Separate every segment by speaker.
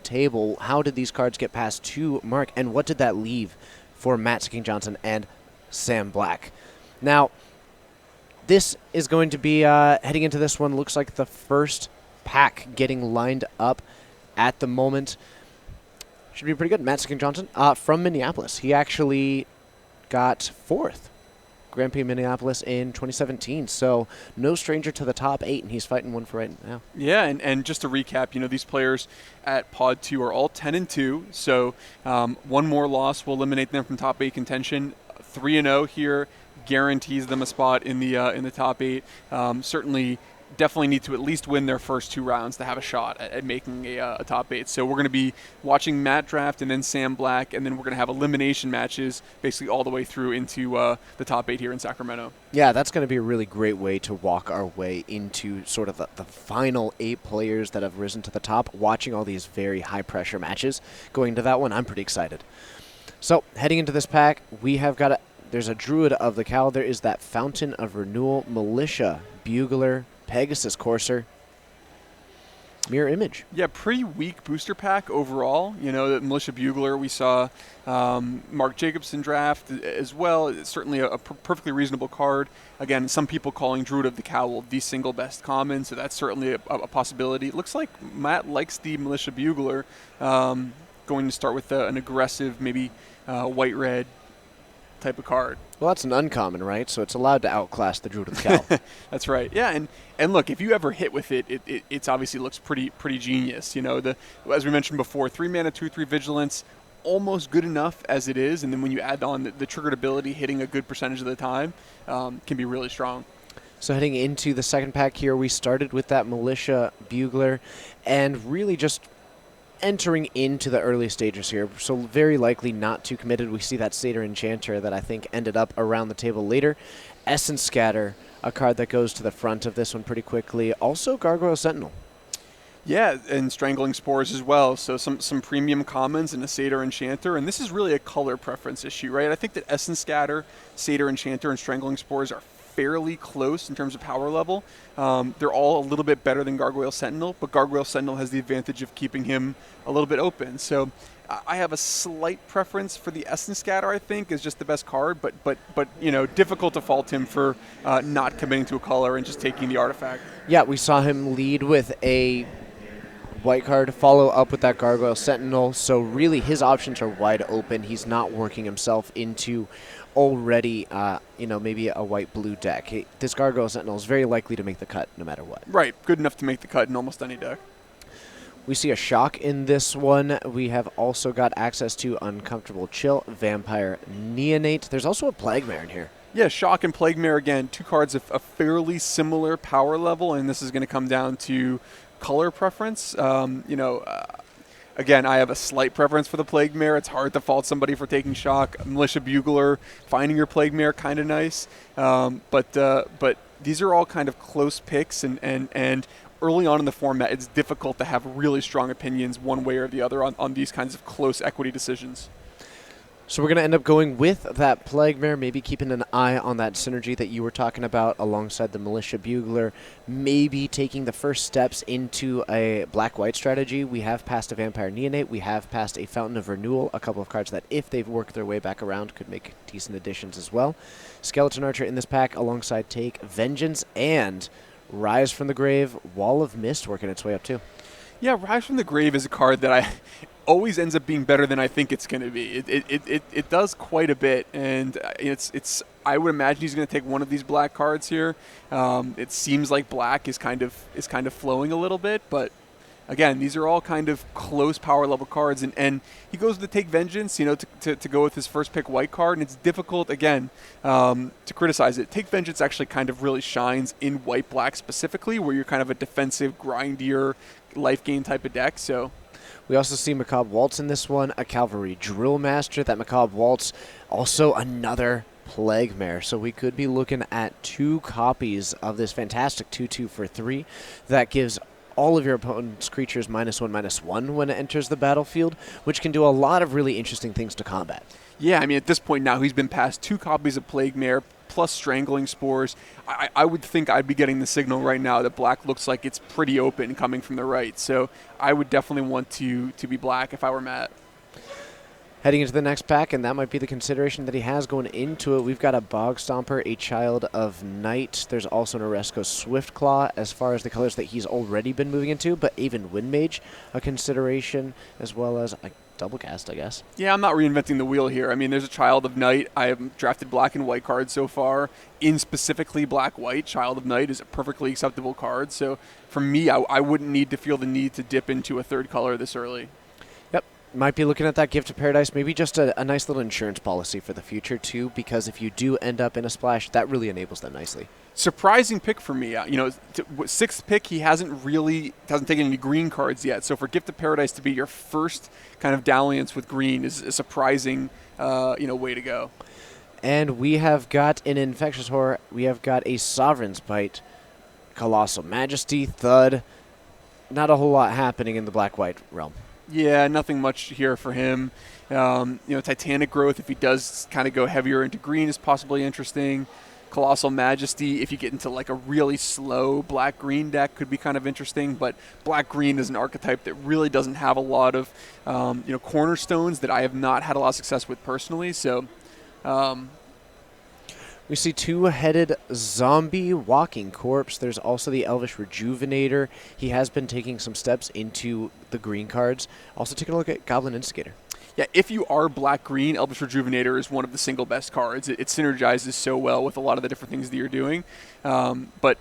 Speaker 1: table. How did these cards get passed to Mark, and what did that leave for Matt Sikkink Johnson and Sam Black? Now, this is going to be, heading into this one, looks like the first pack getting lined up at the moment. Should be pretty good. Matt Sikkink Johnson from Minneapolis. He actually got 4th Grand Prix Minneapolis in 2017, so no stranger to the top 8, and he's fighting one for right now.
Speaker 2: Yeah, and just to recap, these players at Pod 2 are all 10-2, so one more loss will eliminate them from top 8 contention. 3-0 here guarantees them a spot in the top 8. Certainly definitely need to at least win their first 2 rounds to have a shot at making a top 8. So we're going to be watching Matt draft and then Sam Black, and then we're going to have elimination matches basically all the way through into the top 8 here in Sacramento.
Speaker 1: Yeah, that's going to be a really great way to walk our way into sort of the final 8 players that have risen to the top, watching all these very high-pressure matches. Going to that one, I'm pretty excited. So heading into this pack, we have got there's a Druid of the Cowl. There is that Fountain of Renewal, Militia, Bugler, Pegasus Courser, Mirror Image.
Speaker 2: Yeah, pretty weak booster pack overall. The Militia Bugler, we saw Mark Jacobson draft as well. It's certainly a perfectly reasonable card. Again, some people calling Druid of the Cowl the single best common, so that's certainly a possibility. It looks like Matt likes the Militia Bugler. Going to start with an aggressive, maybe white-red type of card.
Speaker 1: Well, that's an uncommon, right? So it's allowed to outclass the Druid of the Cowl.
Speaker 2: That's right. Yeah, and look, if you ever hit with it, it obviously looks pretty genius. As we mentioned before, 3 mana, 2/3 vigilance, almost good enough as it is, and then when you add on the triggered ability, hitting a good percentage of the time, can be really strong.
Speaker 1: So heading into the second pack here, we started with that Militia Bugler, and really just entering into the early stages here, so very likely not too committed. We see that Satyr Enchanter that I think ended up around the table later. Essence Scatter, a card that goes to the front of this one pretty quickly. Also Gargoyle Sentinel.
Speaker 2: Yeah, and Strangling Spores as well. So some premium commons and a Satyr Enchanter, and this is really a color preference issue, right? I think that Essence Scatter, Satyr Enchanter, and Strangling Spores are fairly close in terms of power level. They're all a little bit better than Gargoyle Sentinel, but Gargoyle Sentinel has the advantage of keeping him a little bit open. So I have a slight preference for the Essence Scatter, I think, is just the best card, but difficult to fault him for not committing to a color and just taking the artifact.
Speaker 1: Yeah, we saw him lead with a white card, follow up with that Gargoyle Sentinel, so really his options are wide open. He's not working himself into already, maybe a white-blue deck. This Gargoyle Sentinel is very likely to make the cut no matter what.
Speaker 2: Right, good enough to make the cut in almost any deck.
Speaker 1: We see a Shock in this one. We have also got access to Uncomfortable Chill, Vampire Neonate. There's also a Plague Mare in here.
Speaker 2: Yeah, Shock and Plague Mare, again, 2 cards of a fairly similar power level, and this is going to come down to color preference. Again, I have a slight preference for the Plague Mare. It's hard to fault somebody for taking Shock. Militia Bugler, finding your Plague Mare, kind of nice. But these are all kind of close picks, and early on in the format, it's difficult to have really strong opinions one way or the other on these kinds of close equity decisions.
Speaker 1: So we're going to end up going with that Plague Mare, maybe keeping an eye on that synergy that you were talking about alongside the Militia Bugler, maybe taking the first steps into a black-white strategy. We have passed a Vampire Neonate. We have passed a Fountain of Renewal, a couple of cards that, if they've worked their way back around, could make decent additions as well. Skeleton Archer in this pack alongside Take, Vengeance, and Rise from the Grave, Wall of Mist working its way up too.
Speaker 2: Yeah, Rise from the Grave is a card that always ends up being better than I think it's going to be. It does quite a bit, and it's. I would imagine he's going to take one of these black cards here. It seems like black is kind of flowing a little bit, but again, these are all kind of close power level cards, and he goes to Take Vengeance, to go with his first pick white card, and it's difficult again to criticize it. Take Vengeance actually kind of really shines in white black specifically, where you're kind of a defensive grindier life gain type of deck. So.
Speaker 1: We also see Macabre Waltz in this one, a Cavalry Drill Master. That Macabre Waltz, also another Plague Mare. So we could be looking at 2 copies of this fantastic 2/2 for 3 that gives all of your opponent's creatures -1/-1 when it enters the battlefield, which can do a lot of really interesting things to combat.
Speaker 2: Yeah, I mean, at this point now, he's been passed 2 copies of Plague Mare, plus Strangling Spores. I would think I'd be getting the signal right now that black looks like it's pretty open coming from the right. So I would definitely want to be black if I were Matt.
Speaker 1: Heading into the next pack, and that might be the consideration that he has going into it, we've got a Bog Stomper, a Child of Night. There's also an Oresco Swiftclaw as far as the colors that he's already been moving into, but even Windmage a consideration, as well as a double cast, I guess.
Speaker 2: Yeah, I'm not reinventing the wheel here. I mean, there's a Child of Night. I have drafted black and white cards so far. In specifically black-white, Child of Night is a perfectly acceptable card. So for me, I wouldn't need to feel the need to dip into a third color this early.
Speaker 1: Might be looking at that Gift of Paradise, maybe just a nice little insurance policy for the future too, because if you do end up in a splash, that really enables them nicely.
Speaker 2: Surprising pick for me. Sixth pick, he hasn't taken any green cards yet. So for Gift of Paradise to be your first kind of dalliance with green is a surprising, way to go.
Speaker 1: And we have got an Infectious Horror. We have got a Sovereign's Bite, Colossal Majesty, Thud. Not a whole lot happening in the black-white realm.
Speaker 2: Yeah, nothing much here for him. Titanic Growth, if he does kind of go heavier into green, is possibly interesting. Colossal Majesty, if you get into like a really slow black-green deck, could be kind of interesting. But black-green is an archetype that really doesn't have a lot of, cornerstones that I have not had a lot of success with personally. So,
Speaker 1: we see two-headed zombie walking corpse. There's also the Elvish Rejuvenator. He has been taking some steps into the green cards. Also taking a look at Goblin Instigator.
Speaker 2: Yeah, if you are black-green, Elvish Rejuvenator is one of the single best cards. It synergizes so well with a lot of the different things that you're doing. But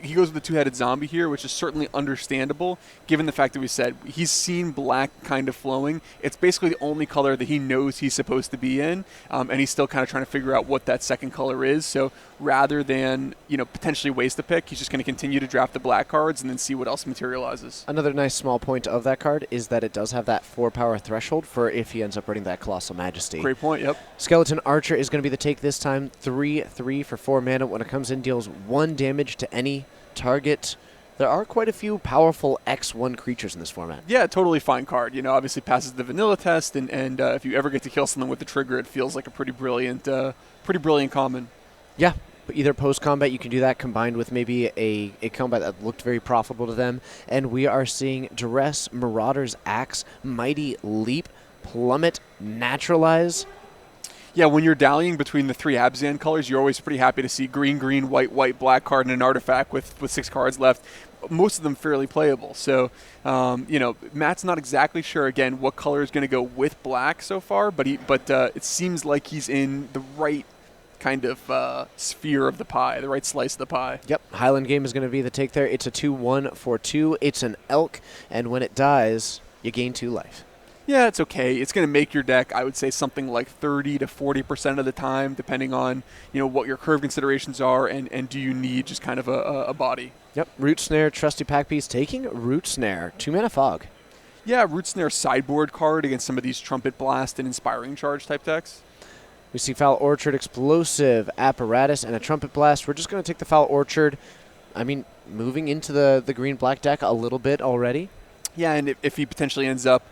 Speaker 2: he goes with the two-headed zombie here, which is certainly understandable, given the fact that we said he's seen black kind of flowing. It's basically the only color that he knows he's supposed to be in, and he's still kind of trying to figure out what that second color is. So rather than potentially waste a pick, he's just going to continue to draft the black cards and then see what else materializes.
Speaker 1: Another nice small point of that card is that it does have that 4-power threshold for if he ends up running that Colossal Majesty.
Speaker 2: Great point, yep.
Speaker 1: Skeleton Archer is going to be the take this time. 3/3 for 4 mana. When it comes in, deals 1 damage to any target. There are quite a few powerful X1 creatures in this format.
Speaker 2: Yeah, totally fine card. Obviously passes the vanilla test, and if you ever get to kill something with the trigger, it feels like a pretty brilliant common.
Speaker 1: Yeah, but either post-combat, you can do that combined with maybe a combat that looked very profitable to them. And we are seeing Duress, Marauder's Axe, Mighty Leap, Plummet, Naturalize.
Speaker 2: Yeah, when you're dallying between the 3 Abzan colors, you're always pretty happy to see green, green, white, white, black card and an artifact with 6 cards left. Most of them fairly playable. So, Matt's not exactly sure, again, what color is going to go with black so far, but it seems like he's in the right kind of sphere of the pie, the right slice of the pie.
Speaker 1: Yep, Highland Game is going to be the take there. It's a 2/1 for 2. It's an elk, and when it dies, you gain 2 life.
Speaker 2: Yeah, it's okay. It's going to make your deck, I would say, something like 30 to 40% of the time, depending on what your curve considerations are and do you need just kind of a body.
Speaker 1: Yep, Root Snare, Trusty Pack Piece, taking Root Snare, 2-mana Fog.
Speaker 2: Yeah, Root Snare sideboard card against some of these Trumpet Blast and Inspiring Charge type decks.
Speaker 1: We see Foul Orchard, Explosive Apparatus, and a Trumpet Blast. We're just going to take the Foul Orchard. I mean, moving into the green-black deck a little bit already.
Speaker 2: Yeah, and if he potentially ends up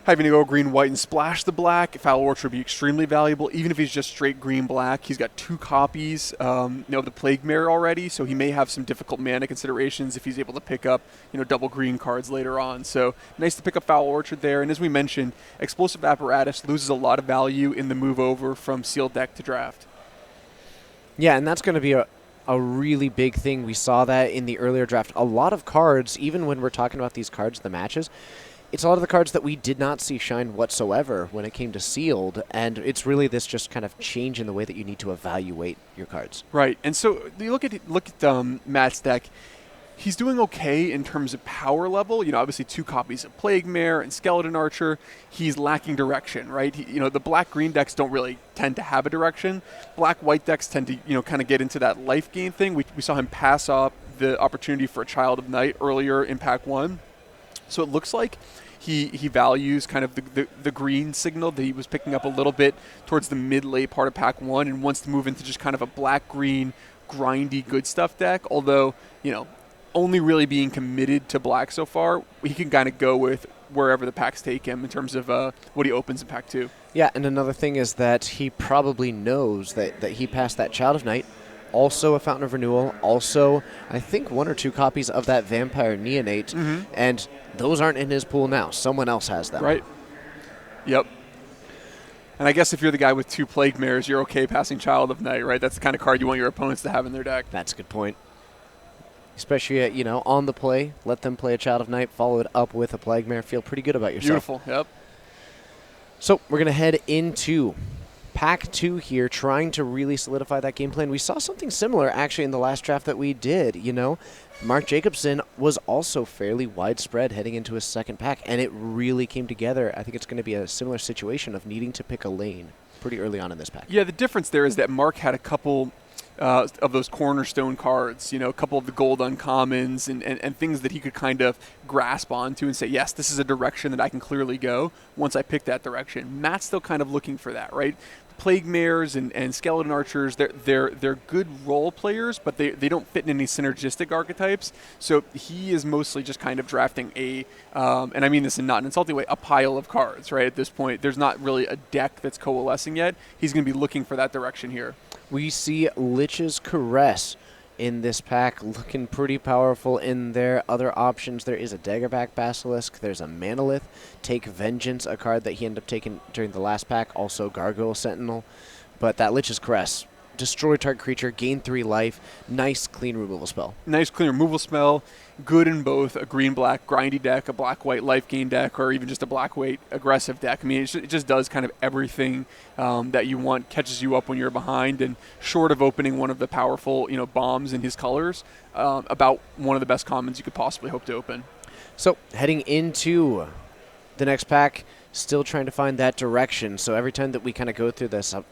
Speaker 2: having to go green, white, and splash the black, Foul Orchard would be extremely valuable. Even if he's just straight green, black, he's got 2 copies of the Plague Mare already, so he may have some difficult mana considerations if he's able to pick up double green cards later on. So nice to pick up Foul Orchard there. And as we mentioned, Explosive Apparatus loses a lot of value in the move over from sealed deck to draft.
Speaker 1: Yeah, and that's going to be a really big thing. We saw that in the earlier draft. A lot of cards, even when we're talking about these cards, the matches, it's a lot of the cards that we did not see shine whatsoever when it came to sealed, and it's really this just kind of change in the way that you need to evaluate your cards.
Speaker 2: Right, and so you look at Matt's deck. He's doing okay in terms of power level. Obviously 2 copies of Plague Mare and Skeleton Archer. He's lacking direction, right? The black-green decks don't really tend to have a direction. Black-white decks tend to, kind of get into that life gain thing. We saw him pass up the opportunity for a Child of Night earlier in Pack 1. So it looks like he values kind of the green signal that he was picking up a little bit towards the mid-late part of Pack 1 and wants to move into just kind of a black-green, grindy, good stuff deck. Although, only really being committed to black so far, he can kind of go with wherever the packs take him in terms of what he opens in pack 2.
Speaker 1: Yeah, and another thing is that he probably knows that he passed that Child of Night, also a Fountain of Renewal, also I think 1 or 2 copies of that Vampire Neonate, and those aren't in his pool now. Someone else has them.
Speaker 2: Right. Yep. And I guess if you're the guy with 2 Plague Mares, you're okay passing Child of Night, right? That's the kind of card you want your opponents to have in their deck.
Speaker 1: That's a good point. Especially, on the play, let them play a Child of Night, follow it up with a Plague Mare, feel pretty good about yourself.
Speaker 2: Beautiful, yep.
Speaker 1: So we're going to head into pack 2 here, trying to really solidify that game plan. We saw something similar, actually, in the last draft that we did, Mark Jacobson was also fairly widespread heading into his second pack, and it really came together. I think it's going to be a similar situation of needing to pick a lane pretty early on in this pack.
Speaker 2: Yeah, the difference there is that Mark had a couple of those cornerstone cards, a couple of the gold uncommons and things that he could kind of grasp onto and say, yes, this is a direction that I can clearly go once I pick that direction. Matt's still kind of looking for that, right? Plague Mares and Skeleton Archers, they're good role players, but they don't fit in any synergistic archetypes. So he is mostly just kind of drafting and I mean this in not an insulting way, a pile of cards, right? At this point, there's not really a deck that's coalescing yet. He's going to be looking for that direction here.
Speaker 1: We see Lich's Caress in this pack, looking pretty powerful in there. Other options, there is a Daggerback Basilisk, there's a Manalith, Take Vengeance, a card that he ended up taking during the last pack, also Gargoyle Sentinel. But that Lich's Caress, destroy target creature, gain 3 life, nice clean removal spell.
Speaker 2: Nice clean removal spell, good in both a green-black grindy deck, a black-white life gain deck, or even just a black-white aggressive deck. I mean, it just does kind of everything that you want, catches you up when you're behind, and short of opening one of the powerful, bombs in his colors, about one of the best commons you could possibly hope to open.
Speaker 1: So, heading into the next pack, still trying to find that direction. So every time that we kind of go through this, I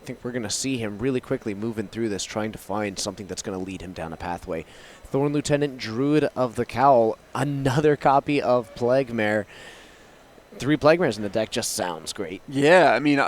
Speaker 1: think we're going to see him really quickly moving through this, trying to find something that's going to lead him down a pathway. Thorn Lieutenant, Druid of the Cowl, another copy of Plague Mare. 3 Plague Mares in the deck just sounds great.
Speaker 2: Yeah, I mean,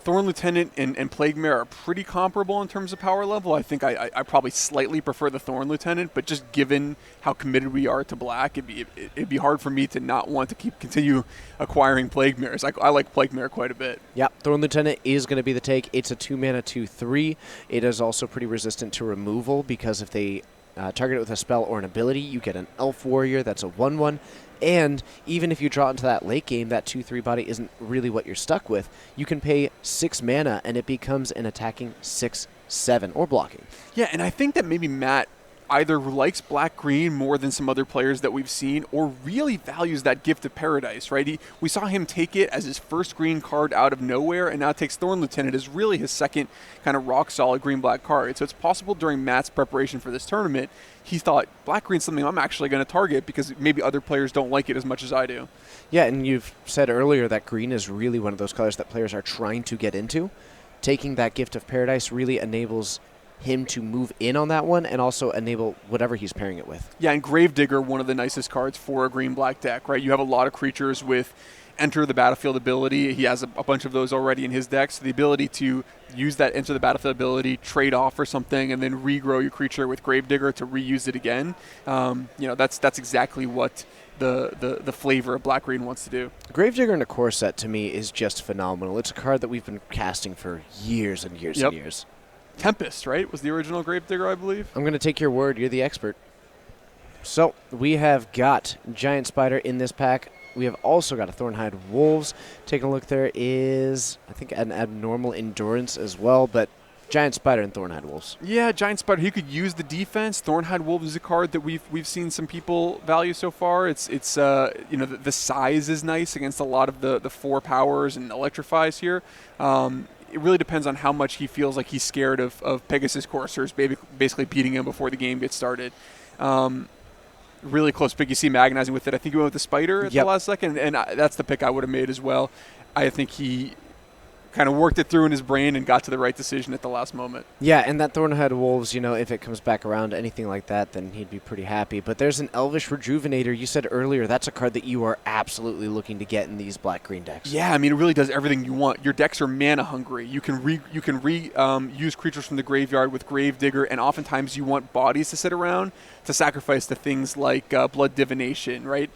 Speaker 2: Thorn Lieutenant and Plague Mare are pretty comparable in terms of power level. I think I probably slightly prefer the Thorn Lieutenant, but just given how committed we are to black, it'd be hard for me to not want to continue acquiring Plague Mares. I like Plague Mare quite a bit.
Speaker 1: Yeah, Thorn Lieutenant is going to be the take. It's a 2-mana 2/3. It is also pretty resistant to removal because if they target it with a spell or an ability, you get an Elf Warrior. That's a 1/1. And even if you draw into that late game, that 2/3 body isn't really what you're stuck with. You can pay 6 mana, and it becomes an attacking 6/7 or blocking.
Speaker 2: Yeah, and I think that maybe Matt either likes black-green more than some other players that we've seen, or really values that Gift of Paradise, right? We saw him take it as his first green card out of nowhere, and now takes Thorn Lieutenant as really his second kind of rock-solid green-black card. So it's possible during Matt's preparation for this tournament, he thought, black-green's something I'm actually going to target because maybe other players don't like it as much as I do.
Speaker 1: Yeah, and you've said earlier that green is really one of those colors that players are trying to get into. Taking that Gift of Paradise really enables him to move in on that one and also enable whatever he's pairing it with.
Speaker 2: Yeah, and Gravedigger, one of the nicest cards for a green-black deck, right? You have a lot of creatures with Enter the Battlefield ability. He has a bunch of those already in his deck, so the ability to use that Enter the Battlefield ability, trade off or something, and then regrow your creature with Gravedigger to reuse it again, that's exactly what the flavor of black-green wants to do.
Speaker 1: Gravedigger in a core set, to me, is just phenomenal. It's a card that we've been casting for years and years and years.
Speaker 2: Tempest, right, was the original Gravedigger, I believe.
Speaker 1: I'm going to take your word. You're the expert. So we have got Giant Spider in this pack. We have also got a Thornhide Wolves. Taking a look, there is, I think, an Abnormal Endurance as well, but Giant Spider and Thornhide Wolves.
Speaker 2: Yeah, Giant Spider, he could use the defense. Thornhide Wolves is a card that we've seen some people value so far. It's the size is nice against a lot of the 4 powers and electrifies here. It really depends on how much he feels like he's scared of Pegasus Coursers basically beating him before the game gets started. Really close pick. You see him agonizing with it. I think he went with the Spider at the last second, and that's the pick I would have made as well. I think he kind of worked it through in his brain and got to the right decision at the last moment.
Speaker 1: Yeah, and that Thornhead Wolves, if it comes back around, anything like that, then he'd be pretty happy. But there's an Elvish Rejuvenator. You said earlier that's a card that you are absolutely looking to get in these black-green decks.
Speaker 2: Yeah, I mean, it really does everything you want. Your decks are mana hungry. You can use creatures from the graveyard with Gravedigger, and oftentimes you want bodies to sit around to sacrifice to things like Blood Divination, right?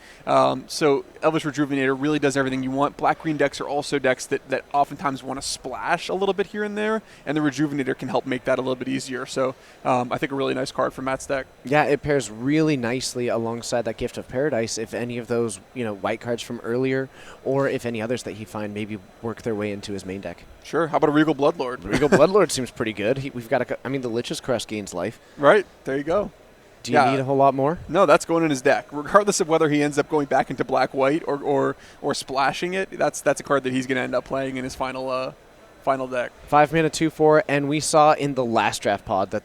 Speaker 2: So Elvish Rejuvenator really does everything you want. Black-green decks are also decks that oftentimes want to splash a little bit here and there, and the Rejuvenator can help make that a little bit easier. So I think a really nice card for Matt's deck.
Speaker 1: Yeah, it pairs really nicely alongside that Gift of Paradise if any of those, white cards from earlier, or if any others that he find maybe work their way into his main deck.
Speaker 2: Sure. How about a Regal Bloodlord?
Speaker 1: Regal Bloodlord seems pretty good. We've got the Lich's Crest gains life.
Speaker 2: Right. There you go.
Speaker 1: Do you need a whole lot more?
Speaker 2: No, that's going in his deck. Regardless of whether he ends up going back into black-white or splashing it, that's a card that he's going to end up playing in his final deck.
Speaker 1: 5 mana, 2/4, and we saw in the last draft pod that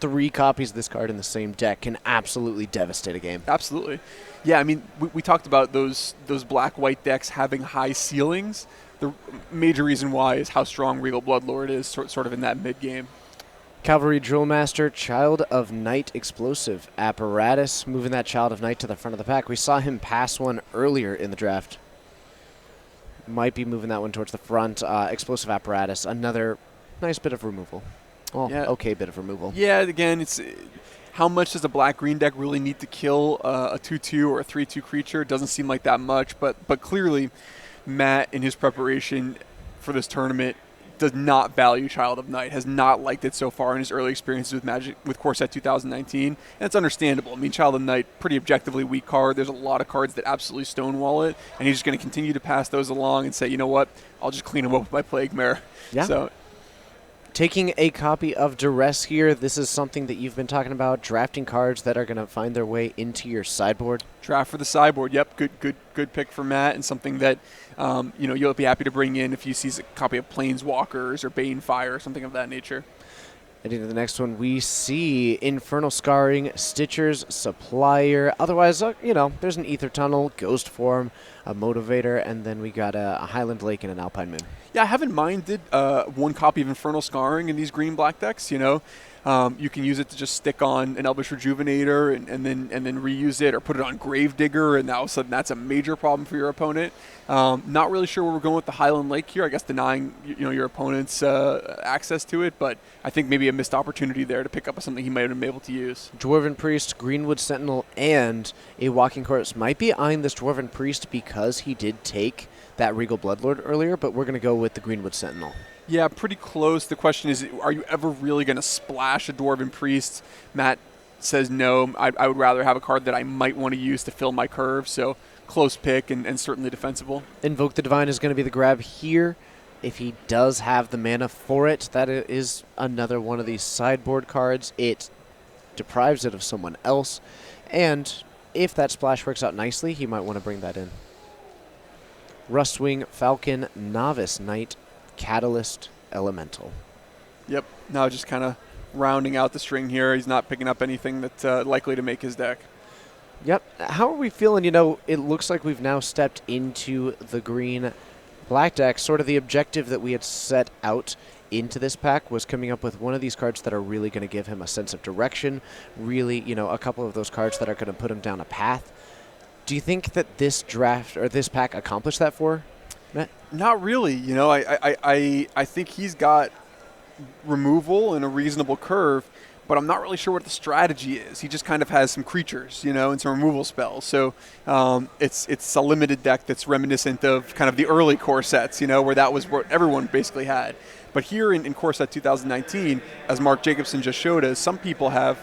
Speaker 1: 3 copies of this card in the same deck can absolutely devastate a game.
Speaker 2: Absolutely. Yeah, I mean, we talked about those black-white decks having high ceilings. The major reason why is how strong Regal Bloodlord is sort of in that mid-game.
Speaker 1: Cavalry Drillmaster, Child of Night Explosive Apparatus, moving that Child of Night to the front of the pack. We saw him pass one earlier in the draft. Might be moving that one towards the front. Explosive Apparatus, another nice bit of removal. Well,
Speaker 2: yeah.
Speaker 1: Okay bit of removal.
Speaker 2: Yeah, again, it's how much does a black-green deck really need to kill a 2/2 or a 3/2 creature? It doesn't seem like that much, but clearly Matt, in his preparation for this tournament, does not value Child of Night, has not liked it so far in his early experiences with Magic, with Core Set 2019, and it's understandable. I mean, Child of Night, pretty objectively weak card. There's a lot of cards that absolutely stonewall it, and he's just going to continue to pass those along and say, you know what, I'll just clean them up with my Plague Mare.
Speaker 1: Yeah.
Speaker 2: So,
Speaker 1: taking a copy of Duress here, this is something that you've been talking about, drafting cards that are going to find their way into your sideboard.
Speaker 2: Draft for the sideboard. Yep, good pick for Matt, and something that you'll be happy to bring in if you see a copy of Planeswalkers or Banefire or something of that nature.
Speaker 1: Heading to the next one, we see Infernal Scarring, Stitcher's Supplier. Otherwise, there's an Ether Tunnel, Ghost Form, a Motivator, and then we got a Highland Lake and an Alpine Moon.
Speaker 2: Yeah, I haven't minded one copy of Infernal Scarring in these green-black decks, You can use it to just stick on an Elvish Rejuvenator and then reuse it, or put it on Gravedigger, and now all of a sudden that's a major problem for your opponent. Not really sure where we're going with the Highland Lake here. I guess denying your opponent's access to it, but I think maybe a missed opportunity there to pick up something he might have been able to use.
Speaker 1: Dwarven Priest, Greenwood Sentinel, and a Walking Corpse. Might be eyeing this Dwarven Priest because he did take that Regal Bloodlord earlier, but we're going to go with the Greenwood Sentinel.
Speaker 2: Yeah, pretty close. The question is, are you ever really going to splash a Dwarven Priest? Matt says no. I would rather have a card that I might want to use to fill my curve, so close pick and certainly defensible.
Speaker 1: Invoke the Divine is going to be the grab here. If he does have the mana for it, that is another one of these sideboard cards. It deprives it of someone else, and if that splash works out nicely, he might want to bring that in. Rustwing Falcon, Novice Knight, Catalyst, Elemental.
Speaker 2: Yep. Now just kind of rounding out the string here. He's not picking up anything that's likely to make his deck.
Speaker 1: Yep. How are we feeling? It looks like we've now stepped into the green-black deck. Sort of the objective that we had set out into this pack was coming up with one of these cards that are really going to give him a sense of direction, really, a couple of those cards that are going to put him down a path. Do you think that this draft or this pack accomplished that for Matt?
Speaker 2: Not really. I think he's got removal and a reasonable curve, but I'm not really sure what the strategy is. He just kind of has some creatures, and some removal spells. So it's a limited deck that's reminiscent of kind of the early core sets, where that was what everyone basically had. But here in core set 2019, as Mark Jacobson just showed us, some people have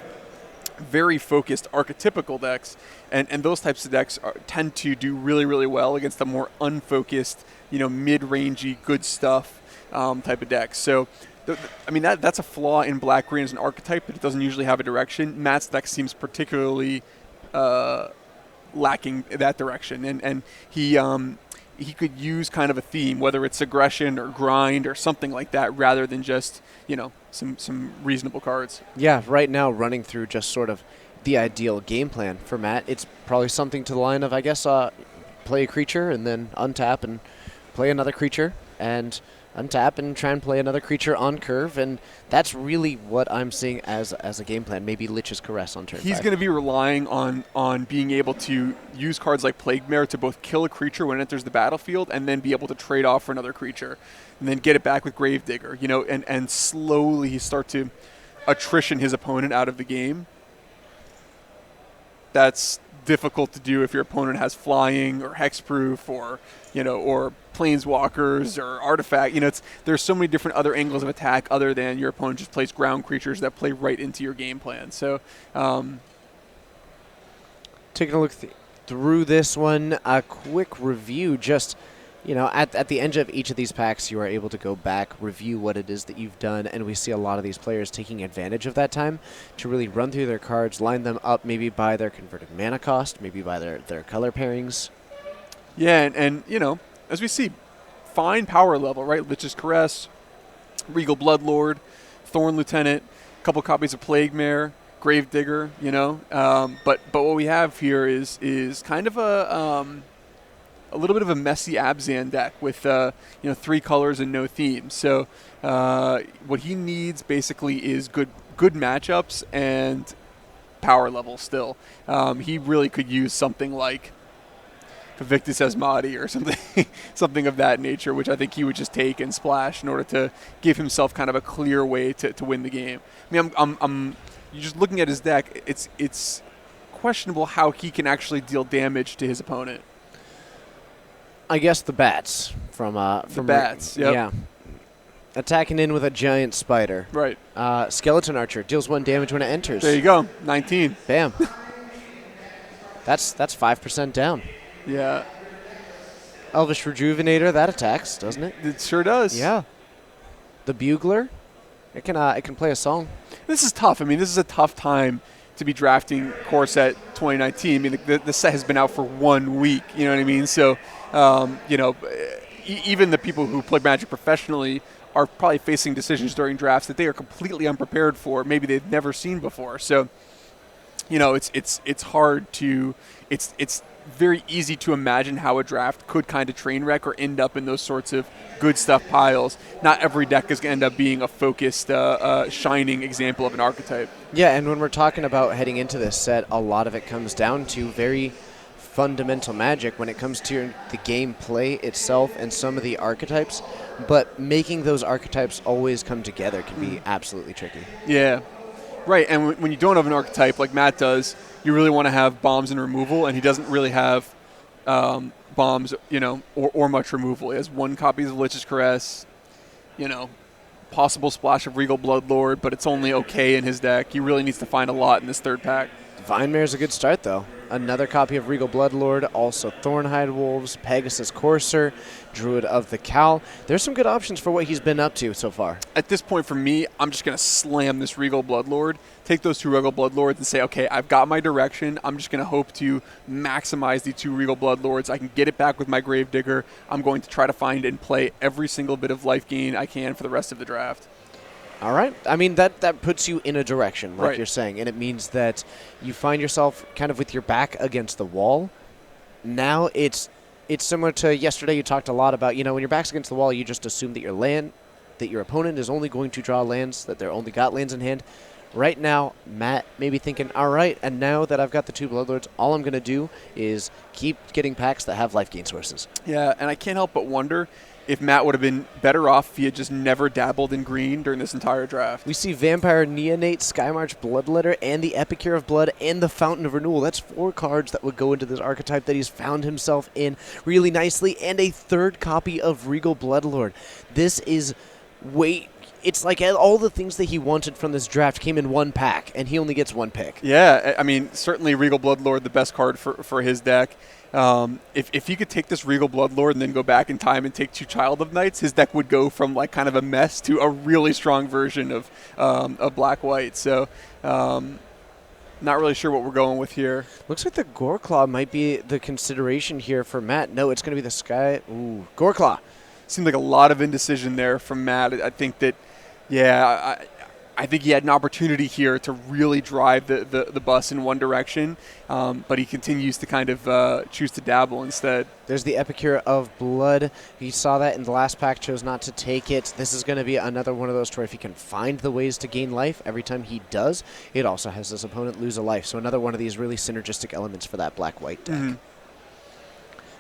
Speaker 2: very focused archetypical decks, and those types of decks tend to do really, really well against the more unfocused, mid-rangey, good stuff type of decks. So, that's a flaw in black-green as an archetype, but it doesn't usually have a direction. Matt's deck seems particularly lacking that direction, and he could use kind of a theme, whether it's aggression or grind or something like that, rather than just, some reasonable cards.
Speaker 1: Yeah, right now running through just sort of the ideal game plan for Matt, it's probably something to the line of, I guess, play a creature and then untap and play another creature and untap and try and play another creature on curve, and that's really what I'm seeing as a game plan. Maybe Lich's Caress on turn 5.
Speaker 2: He's going to be relying on being able to use cards like Plague Mare to both kill a creature when it enters the battlefield and then be able to trade off for another creature and then get it back with Gravedigger, and slowly start to attrition his opponent out of the game. That's difficult to do if your opponent has flying or hexproof or planeswalkers or artifact. There's so many different other angles of attack other than your opponent just plays ground creatures that play right into your game plan. So
Speaker 1: taking a look through this one, a quick review. Just at the end of each of these packs, you are able to go back, review what it is that you've done, and we see a lot of these players taking advantage of that time to really run through their cards, line them up maybe by their converted mana cost, maybe by their color pairings.
Speaker 2: Yeah, and as we see, fine power level, right? Lich's Caress, Regal Bloodlord, Thorn Lieutenant, a couple copies of Plague Mare, Gravedigger, but what we have here is kind of a little bit of a messy Abzan deck with 3 colors and no theme. So what he needs basically is good matchups and power level still. He really could use something like Victus Asmati or something of that nature, which I think he would just take and splash in order to give himself kind of a clear way to win the game. I mean, I'm you're just looking at his deck. It's questionable how he can actually deal damage to his opponent.
Speaker 1: I guess the bats from
Speaker 2: the bats. Yep.
Speaker 1: Yeah. Attacking in with a giant spider.
Speaker 2: Right.
Speaker 1: Skeleton Archer deals 1 damage when it enters.
Speaker 2: There you go. 19.
Speaker 1: Bam. That's 5% down.
Speaker 2: Yeah.
Speaker 1: Elvish Rejuvenator, that attacks, doesn't it?
Speaker 2: It sure does.
Speaker 1: Yeah. The Bugler, it can play a song.
Speaker 2: This is tough. I mean, this is a tough time to be drafting Core Set 2019. I mean, the set has been out for 1 week. You know what I mean? So, even the people who play Magic professionally are probably facing decisions during drafts that they are completely unprepared for. Maybe they've never seen before. So, it's hard to it's very easy to imagine how a draft could kind of train wreck or end up in those sorts of good stuff piles. Not every deck is going to end up being a focused, shining example of an archetype.
Speaker 1: Yeah, and when we're talking about heading into this set, a lot of it comes down to very fundamental Magic when it comes to the gameplay itself and some of the archetypes. But making those archetypes always come together can be absolutely tricky.
Speaker 2: Yeah. Right, and when you don't have an archetype like Matt does, you really want to have bombs and removal, and he doesn't really have bombs, or much removal. He has 1 copy of Lich's Caress, possible splash of Regal Bloodlord, but it's only okay in his deck. He really needs to find a lot in this 3rd pack.
Speaker 1: Vine Mare's a good start, though. Another copy of Regal Bloodlord, also Thornhide Wolves, Pegasus Courser, Druid of the Cowl. There's some good options for what he's been up to so far.
Speaker 2: At this point for me, I'm just going to slam this Regal Bloodlord, take those 2 Regal Bloodlords and say, okay, I've got my direction. I'm just going to hope to maximize the 2 Regal Bloodlords. I can get it back with my Gravedigger. I'm going to try to find and play every single bit of life gain I can for the rest of the draft.
Speaker 1: All right. I mean, that puts you in a direction, like
Speaker 2: right.
Speaker 1: You're saying, and it means that you find yourself kind of with your back against the wall. Now it's similar to yesterday. You talked a lot about, when your back's against the wall, you just assume that your opponent is only going to draw lands, that they're only got lands in hand. Right now, Matt may be thinking, all right, and now that I've got the 2 Bloodlords, all I'm going to do is keep getting packs that have life gain sources.
Speaker 2: Yeah, and I can't help but wonder if Matt would have been better off if he had just never dabbled in green during this entire draft.
Speaker 1: We see Vampire Neonate, Skymarch Bloodletter, and the Epicure of Blood, and the Fountain of Renewal. That's 4 cards that would go into this archetype that he's found himself in really nicely, and a 3rd copy of Regal Bloodlord. This is it's like all the things that he wanted from this draft came in 1 pack, and he only gets 1 pick.
Speaker 2: Yeah, I mean, certainly Regal Bloodlord, the best card for his deck. If he could take this Regal Bloodlord and then go back in time and take 2 Child of Knights, his deck would go from like kind of a mess to a really strong version of Black-White. So not really sure what we're going with here.
Speaker 1: Looks like the Goreclaw might be the consideration here for Matt. No, it's going to be the Sky. Ooh, Goreclaw.
Speaker 2: Seemed like a lot of indecision there from Matt. I think that, yeah, I think he had an opportunity here to really drive the bus in one direction, but he continues to kind of choose to dabble instead.
Speaker 1: There's the Epicure of Blood. He saw that in the last pack, chose not to take it. This is going to be another one of those where if he can find the ways to gain life, every time he does, it also has his opponent lose a life. So another one of these really synergistic elements for that black-white deck.
Speaker 2: Mm-hmm.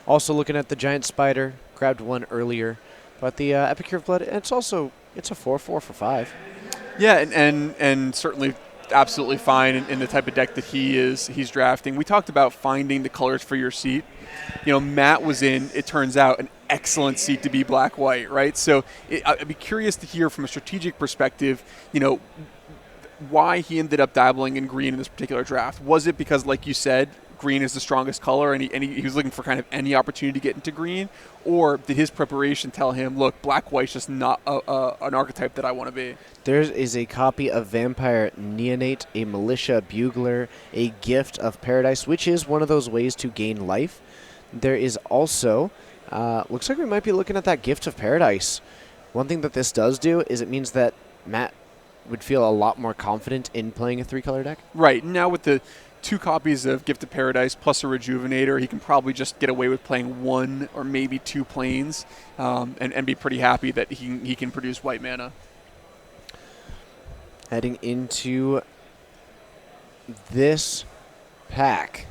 Speaker 1: Also looking at the Giant Spider, grabbed one earlier. But the Epicure of Blood, it's a 4/4 for 5.
Speaker 2: Yeah, and certainly absolutely fine in the type of deck that he's drafting. We talked about finding the colors for your seat. Matt was in, it turns out, an excellent seat to be black-white, right? So I'd be curious to hear from a strategic perspective, why he ended up dabbling in green in this particular draft. Was it because, like you said, green is the strongest color, and he was looking for kind of any opportunity to get into green? Or did his preparation tell him, look, black-white's just not an archetype that I want to be?
Speaker 1: There is a copy of Vampire Neonate, a Militia Bugler, a Gift of Paradise, which is one of those ways to gain life. There is also, looks like we might be looking at that Gift of Paradise. One thing that this does do is it means that Matt would feel a lot more confident in playing a 3-color deck.
Speaker 2: Right. Now with the 2 copies of Gift of Paradise plus a Rejuvenator, he can probably just get away with playing 1 or maybe 2 planes and be pretty happy that he can produce white mana.
Speaker 1: Heading into this pack.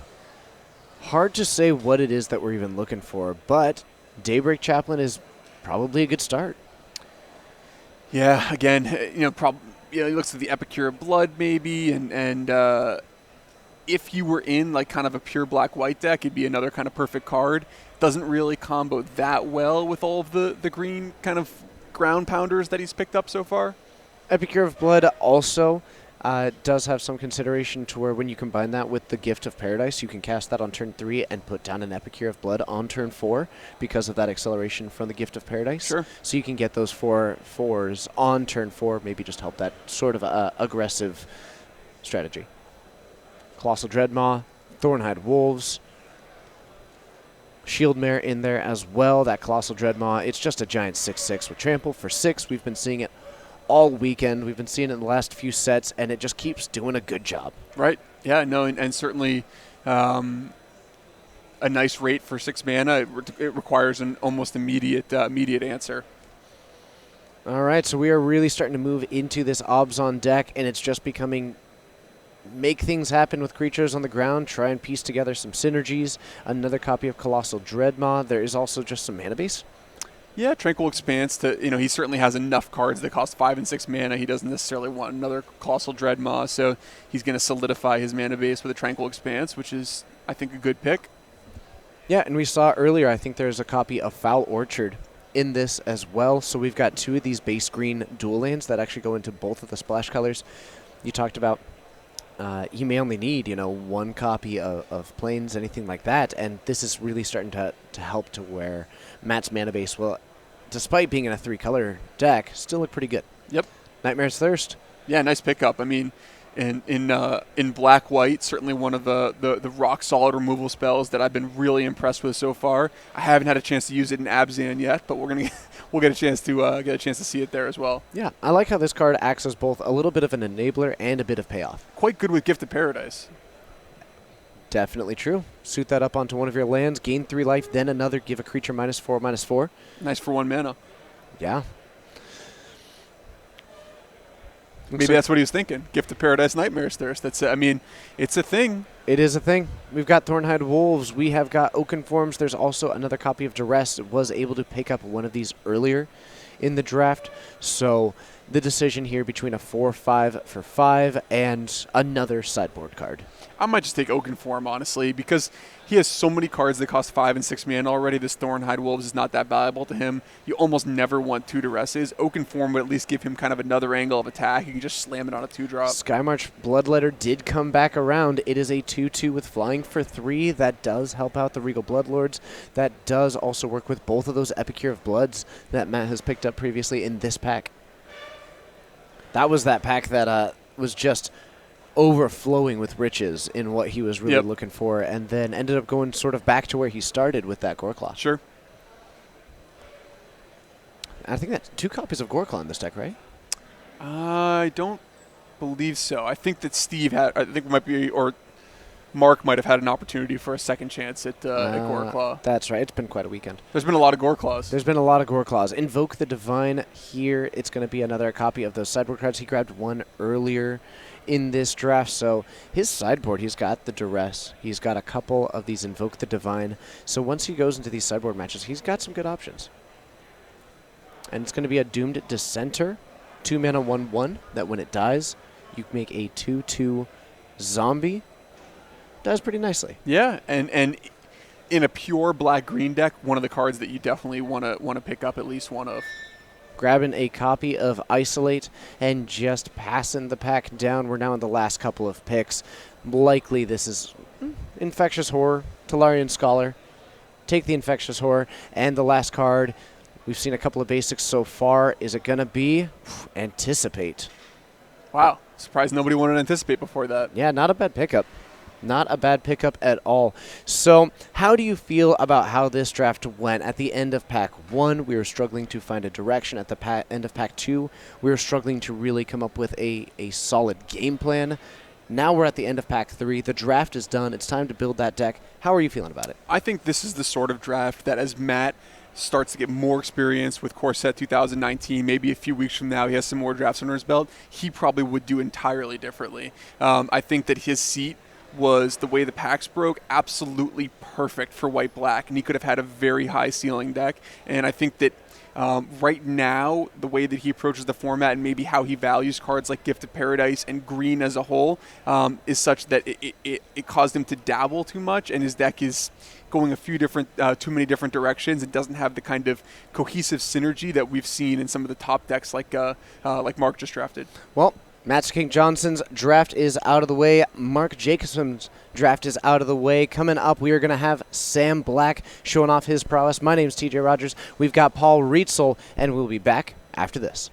Speaker 1: Hard to say what it is that we're even looking for, but Daybreak Chaplain is probably a good start.
Speaker 2: Yeah, again, he looks at the Epicure of Blood maybe, and if you were in like kind of a pure black-white deck, it'd be another kind of perfect card. Doesn't really combo that well with all of the green kind of ground pounders that he's picked up so far.
Speaker 1: Epicure of Blood also does have some consideration to where when you combine that with the Gift of Paradise, you can cast that on turn 3 and put down an Epicure of Blood on turn 4 because of that acceleration from the Gift of Paradise.
Speaker 2: Sure.
Speaker 1: So you can get those 4/4s on turn 4, maybe just help that sort of aggressive strategy. Colossal Dreadmaw, Thornhide Wolves, Shieldmare in there as well. That Colossal Dreadmaw, it's just a giant 6/6 with Trample for 6. We've been seeing it all weekend. We've been seeing it in the last few sets, and it just keeps doing a good job.
Speaker 2: Right. Yeah, no, and certainly a nice rate for 6 mana. It requires an almost immediate answer.
Speaker 1: All right, so we are really starting to move into this Obzon deck, and it's just becoming make things happen with creatures on the ground, try and piece together some synergies. Another copy of Colossal Dreadmaw. There is also just some mana base.
Speaker 2: Yeah, Tranquil Expanse he certainly has enough cards that cost 5 and 6 mana. He doesn't necessarily want another Colossal Dreadmaw, so he's going to solidify his mana base with a Tranquil Expanse, which is, I think, a good pick.
Speaker 1: Yeah, and we saw earlier, I think there's a copy of Foul Orchard in this as well. So we've got 2 of these base green dual lands that actually go into both of the splash colors. You talked about you may only need, 1 copy of planes, anything like that, and this is really starting to help to where Matt's mana base will, despite being in a 3-color deck, still look pretty good.
Speaker 2: Yep.
Speaker 1: Nightmare's Thirst.
Speaker 2: Yeah, nice pickup. I mean, in black-white, certainly one of the rock-solid removal spells that I've been really impressed with so far. I haven't had a chance to use it in Abzan yet, but we'll get a chance to see it there as well.
Speaker 1: Yeah, I like how this card acts as both a little bit of an enabler and a bit of payoff.
Speaker 2: Quite good with Gift of Paradise.
Speaker 1: Definitely true. Suit that up onto one of your lands, gain 3 life, then another, give a creature -4/-4.
Speaker 2: Nice for 1 mana.
Speaker 1: Yeah.
Speaker 2: Maybe that's what he was thinking. Gift of Paradise, Nightmare's Thirst. It's a thing.
Speaker 1: It is a thing. We've got Thornhide Wolves. We have got Oaken Forms. There's also another copy of Duress. Was able to pick up one of these earlier in the draft. So the decision here between a 4/5 for 5 and another sideboard card.
Speaker 2: I might just take Oaken Form, honestly, because he has so many cards that cost 5 and 6 mana already. This Thornhide Wolves is not that valuable to him. You almost never want 2 Duresses. Oaken Form would at least give him kind of another angle of attack. You can just slam it on a 2-drop.
Speaker 1: Skymarch Bloodletter did come back around. It is a 2/2 with flying for 3. That does help out the Regal Bloodlords. That does also work with both of those Epicure of Bloods that Matt has picked up previously in this pack. That was that pack that was just overflowing with riches in what he was really looking for, and then ended up going sort of back to where he started with that Goreclaw.
Speaker 2: Sure.
Speaker 1: I think that's 2 copies of Goreclaw in this deck, right?
Speaker 2: I don't believe so. I think that Mark might have had an opportunity for a second chance at Gore Claw.
Speaker 1: That's right. It's been quite a weekend.
Speaker 2: There's been a lot of Gore Claws.
Speaker 1: There's been a lot of Gore Claws. Invoke the Divine here. It's going to be another copy of those sideboard cards. He grabbed one earlier in this draft. So his sideboard, he's got the Duress. He's got a couple of these Invoke the Divine. So once he goes into these sideboard matches, he's got some good options. And it's going to be a Doomed Dissenter. 2-mana 1/1 that when it dies, you make a 2/2 zombie. Does pretty nicely.
Speaker 2: Yeah, and in a pure black-green deck, one of the cards that you definitely want to pick up at least one of.
Speaker 1: Grabbing a copy of Isolate and just passing the pack down. We're now in the last couple of picks. Likely this is Infectious Horror, Talarian Scholar. Take the Infectious Horror. And the last card, we've seen a couple of basics so far. Is it going to be Anticipate?
Speaker 2: Wow, surprised nobody wanted to Anticipate before that.
Speaker 1: Yeah, not a bad pickup. Not a bad pickup at all. So how do you feel about how this draft went? At the end of Pack 1, we were struggling to find a direction. At the end of Pack 2, we were struggling to really come up with a solid game plan. Now we're at the end of Pack 3. The draft is done. It's time to build that deck. How are you feeling about it?
Speaker 2: I think this is the sort of draft that as Matt starts to get more experience with Core Set 2019, maybe a few weeks from now he has some more drafts under his belt, he probably would do entirely differently. I think that his seat was the way the packs broke absolutely perfect for white-black, and he could have had a very high ceiling deck. And I think that right now, the way that he approaches the format and maybe how he values cards like Gift of Paradise and green as a whole is such that it caused him to dabble too much, and his deck is going too many different directions. It doesn't have the kind of cohesive synergy that we've seen in some of the top decks like Mark just drafted.
Speaker 1: Well, Matt Sikkink Johnson's draft is out of the way. Mark Jacobson's draft is out of the way. Coming up, we are going to have Sam Black showing off his prowess. My name is TJ Rogers. We've got Paul Rietzel, and we'll be back after this.